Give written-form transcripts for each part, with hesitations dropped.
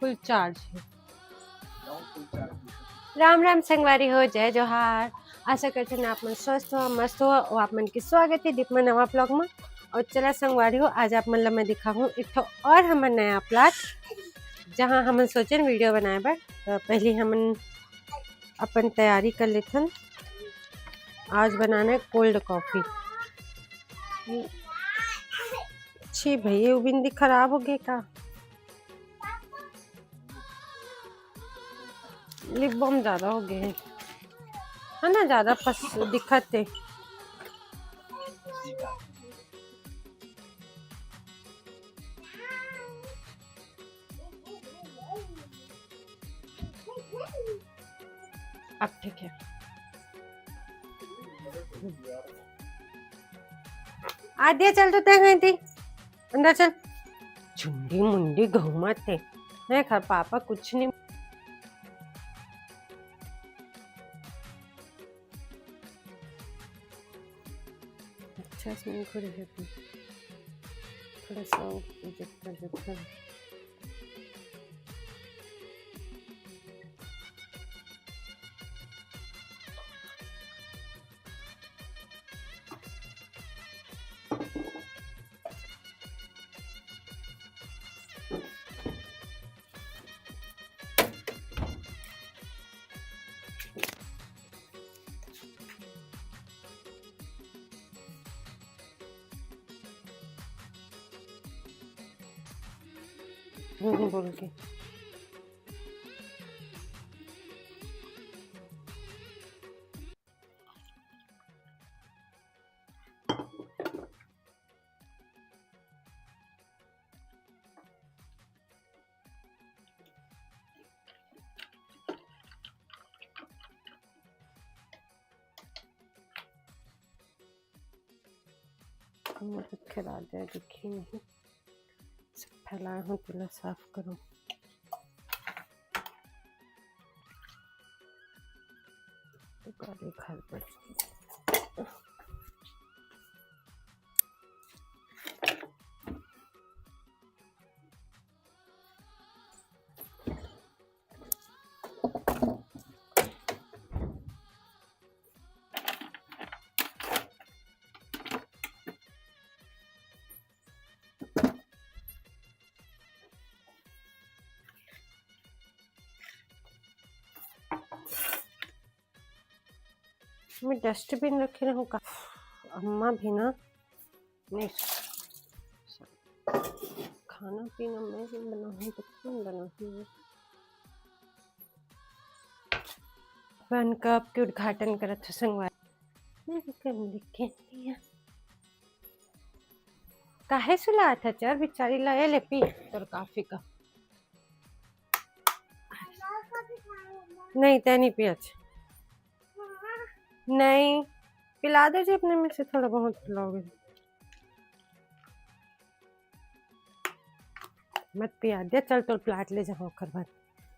Full charge है। राम राम संगवारी हो, जय जोहार। आशा करते हैं आप मन स्वस्थ हो, मस्त हो और आप मन के स्वागत है दीप में नवा ब्लॉग में। और चला संगवारी हो, आज आप मन ला मैं दिखाऊँ एक ठो और हमर नया प्लाट, जहां हमन सोचन वीडियो बनाए बर। तो पहले हमन अपन तैयारी कर लेथन। आज बनाना है कोल्ड कॉफी। छी भैया, वो बिंदी खराब हो गए का? लिप बाम ज्यादा हो गए हैं, है ना, ज्यादा दिक्कत है। अब ठीक है। आदिया चल, तो तय गई थी अंदर चल। झुंडी मुंडी घूमत थे नहीं खर पापा कुछ नहीं। अच्छा इसमें थोड़ा सा जितना बोल के खिला दे, दिखी नहीं सब फैलाए हूँ, पहले साफ करो। खा पड़ मैं डस्टबिन रखे रहूँ का? अम्मा भी ना नहीं, खाना पीना मैं भी बनाऊँ तो कौन बनाऊँ? वन कप के उद्घाटन करत थे संगवारी। काहे सुला था चर बिचारी लाए ले पी तोर काफी का। नहीं तै नहीं पिया नहीं, पिला दे जी अपने में से थोड़ा बहुत पिलाओगे। मत पिया दे, चल तो प्लाट ले जाओ कर बाद।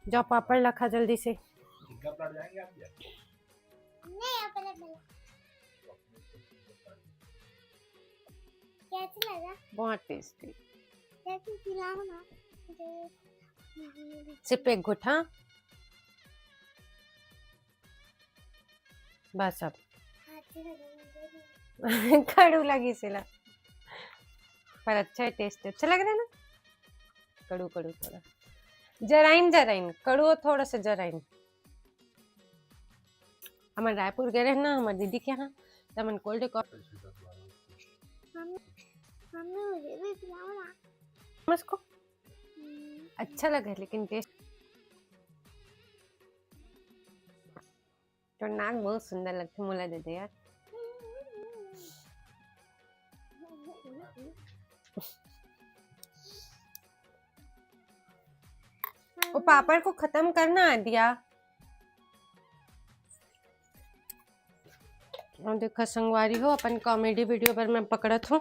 जाओ पापड़ लखा जल्दी से। कैसे लगा? बहुत टेस्टी। पिलाओ ना सिर्फ एक घुट। हाँ बस अब कड़ू लगी सिला, पर अच्छा है, टेस्ट अच्छा लग रहा है ना। कड़ू कड़ू थोड़ा जराइन कड़ू थोड़ा सा जराइन। हमारे रायपुर गए रहे ना हमारे दीदी के यहाँ, तब मन कोल्ड कॉफी उसको अच्छा लगा, लेकिन टेस्ट तो नाक बहुत सुंदर लगती, मुला दे दे यार। वो पापड़ को खत्म करना दिया। और देखा संगवारी हो अपन कॉमेडी वीडियो पर मैं पकड़त हूँ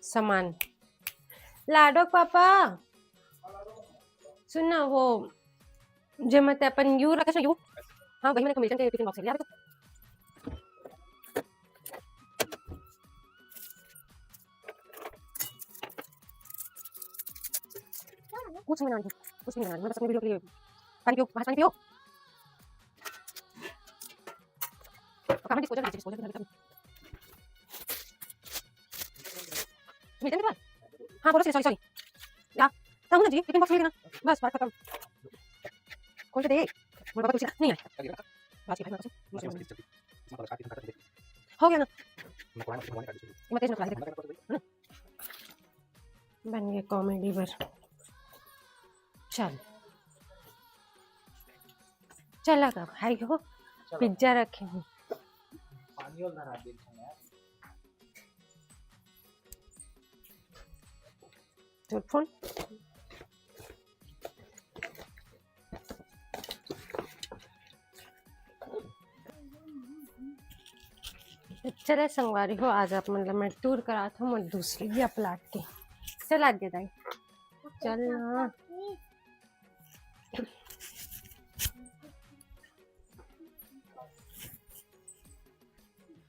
सामान। लाडो पापा सुन ना, वो जे मत अपन यू रखे यू, हाँ वही मैंने कमीशन के टिफिन बॉक्स लिया तो कुछ नहीं कुछ नहीं मैं बस अपनी वीडियो के लिए पानी पियो, पानी पियो। कहाँ डिस्पोजल मीटर के हाँ बोलो सॉरी या ताऊ ना जी टिफिन बॉक्स ले लेना बस बात खत्म। खोल के दे मोर बाबा कुछ नहीं है बात की हो गया ना मैं तेज ना बन गया कॉमेडी पर। चल चला का भाई हो पिज्जा रखे हैं पानी और ना दे तो फोन चले संगवारी हो आज आप मतलब मैं टूर करा था मैं दूसरी या प्लाट के चला दे दाई चल ना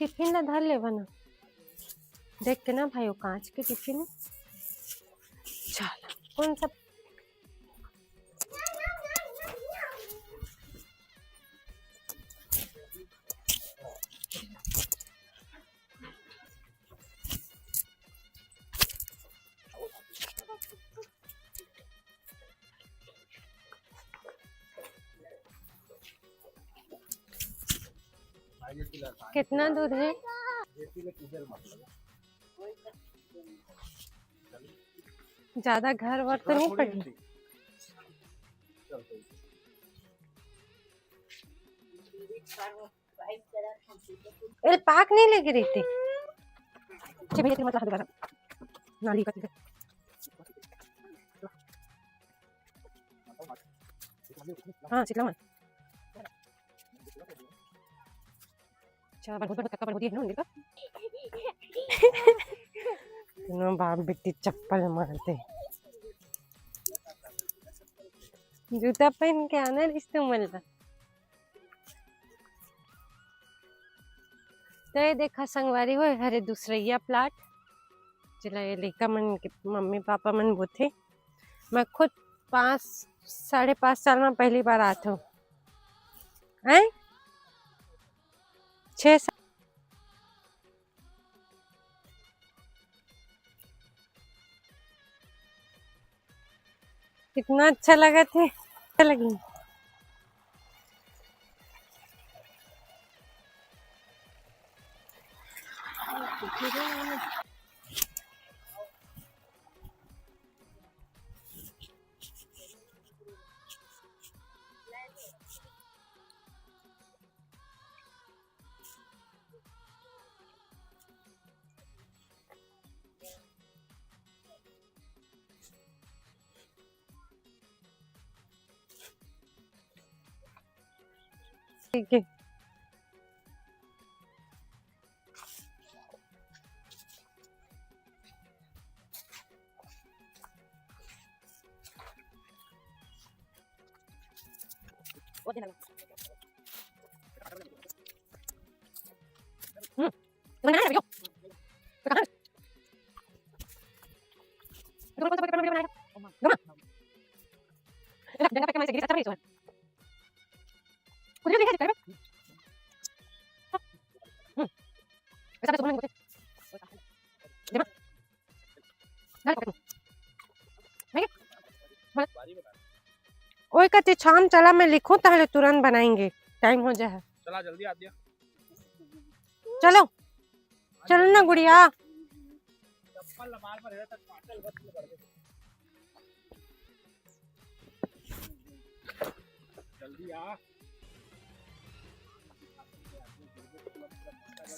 टिफिन ना धर ले बना देख के ना भाई वो कांच के टिफिन चल कौन सा कितना दूर है ज्यादा घर वर तो नहीं पड़ी पाक नहीं लगी रही थी भैया मतलब नाली का हाँ सिकला बाप बेटी चप्पल मारते जूता पहन के आना रिश्ते मिलता तो ये देखा संगवारी हो हरे दूसरैया प्लाट चला ये लेका मन के मम्मी पापा मन वो थे मैं खुद 5-5.5 साल में पहली बार आता हूँ 6 साल कितना अच्छा लगा थे अच्छा लगी ठीक है ओए कते शाम चला मैं लिखूं ताले तुरंत बनाएंगे टाइम हो जाए चला जल्दी आ दिया चलो चलो ना गुड़िया चप्पल बार बार है तक पाटल बस कर दे जल्दी आ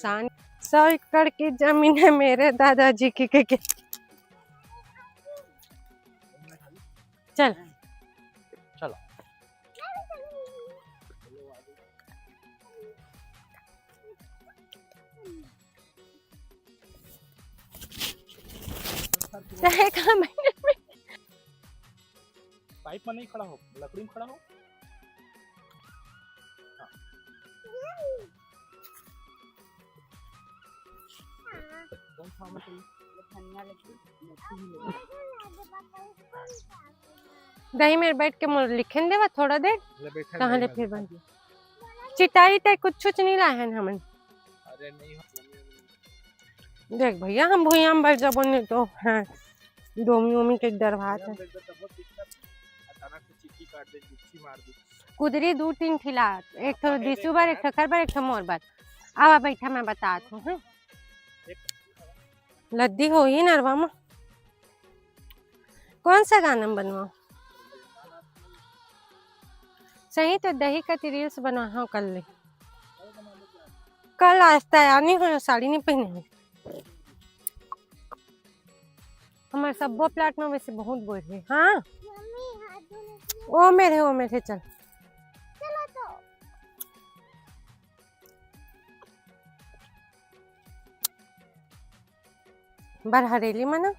सान 100 एकड़ की जमीन है मेरे दादाजी की के चल चलो चाहे कहाँ बैठे पाइप में नहीं खड़ा हो, लकड़ी में खड़ा हो। कौन सा आम चाहिए? दही में बैठ के मोर लिखन देवा थोड़ा देर ले बैठे कहाँ ले नहीं, फिर बन चिटाई टाई कुछ नहीं ला है हमन। अरे नहीं हो। देख भैया हम भूया में बैठ जाबो नहीं तो हाँ डोमी ओमी के डर भात है। बहुत दिक्कत, अचानक से चिट्ठी काट दे, गुच्छी मार दे। कुदरी 2-3 खिला, एक तो दिसू बार, एक तो खर बार, एक तो मोर बार। आवा बैठा मैं बतात हूँ। हाँ लद्दी हो ही नरवा में कौन सा गाना बनवा सही तो दही का रील्स बना हाँ कल ले कल आज तैयार नहीं हो साड़ी नहीं पहने हो हमारे सब्बो प्लाट में वैसे बहुत बोल रहे। हाँ ओ मेरे चल बार हरेली मना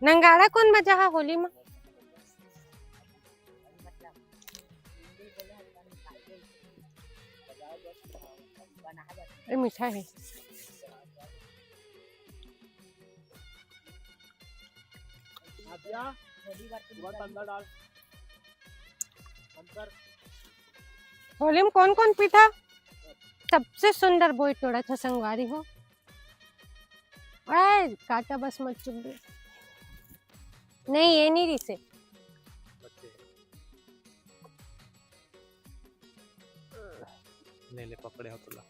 नंगाड़ा कौन बजा है होली में? मीठा है होली में कौन कौन पीठा सबसे सुंदर बोई टोड़ा था संगवारी हो। अरे काटा बस मत चुप दे नहीं ये नहीं रिसे ले ले पकड़े हो तुला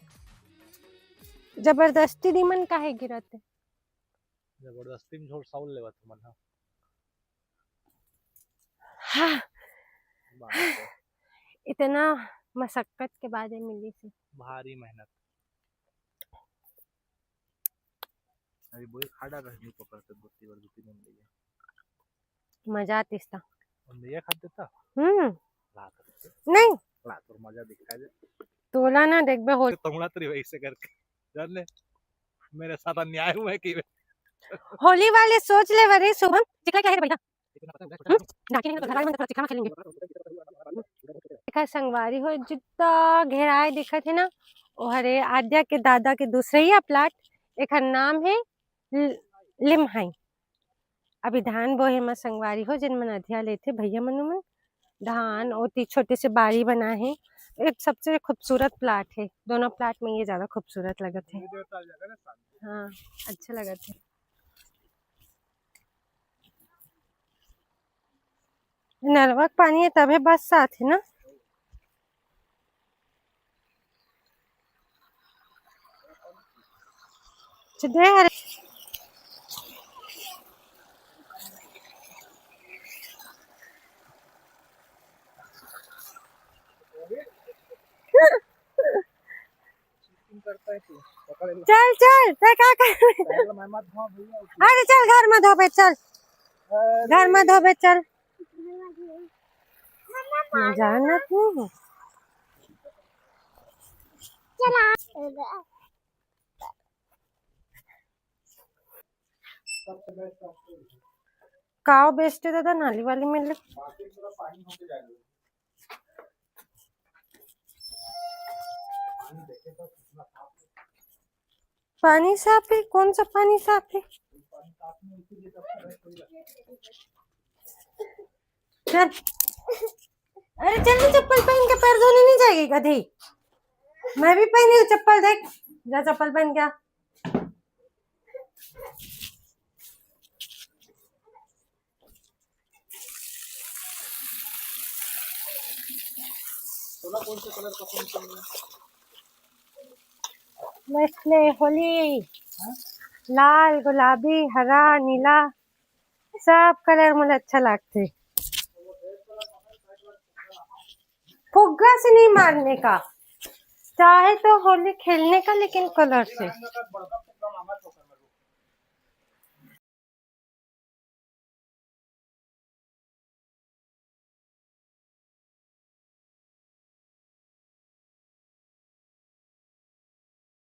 जबरदस्ती दीमन काहे गिरते जबरदस्ती में झोल साउल लेवा तुमन। हाँ इतना मशक्कत के बाद मिली से भारी मेहनत अरे बोई खाड़ा रहनी पकड़ते बुत्ती वर बुत्ती नहीं लिया मजा आतीस था ये खाते था नहीं ला तो मजा दिखा दे तोला ना देख बे होली तुमला तो वैसे करके जान ले मेरे साथ अन्याय हुआ है कि होली वाले सोच ले वरे शुभम चिकला क्या है भैया डाके नहीं तो घर में तो चिकला खेलेंगे देखा संगवारी हो जितना घेराए दिखत है ना ओ हरे आद्या के दादा के दूसरे ही प्लाट एक नाम है लिमहाई अभी धान बोहे में संगवारी हो जिन मन अधिया लेते भैया मनु मन धान और छोटे से बाड़ी बना है एक सबसे खूबसूरत प्लाट है दोनों प्लाट में ये ज्यादा खूबसूरत लगत है। हाँ अच्छा लगत है नलवा पानी है तबे बस साथ है ना दे हरे चल चल क्या कर अरे चल घर में धोबे चल घर में धोबे चल जाना तू काव बेचते दादा नाली वाली मिल पानी साफ है कौन सा पानी साफ है चल अरे चल चप्पल पहन के पैर धोने नहीं जाएगी गधी मैं भी पहनी हूँ चप्पल देख जा चप्पल पहन क्या कौन से कलर का फोन चाहिए मसले होली लाल गुलाबी हरा नीला सब कलर मुझे अच्छा लगते फुग्गा से नहीं मारने का चाहे तो होली खेलने का लेकिन कलर से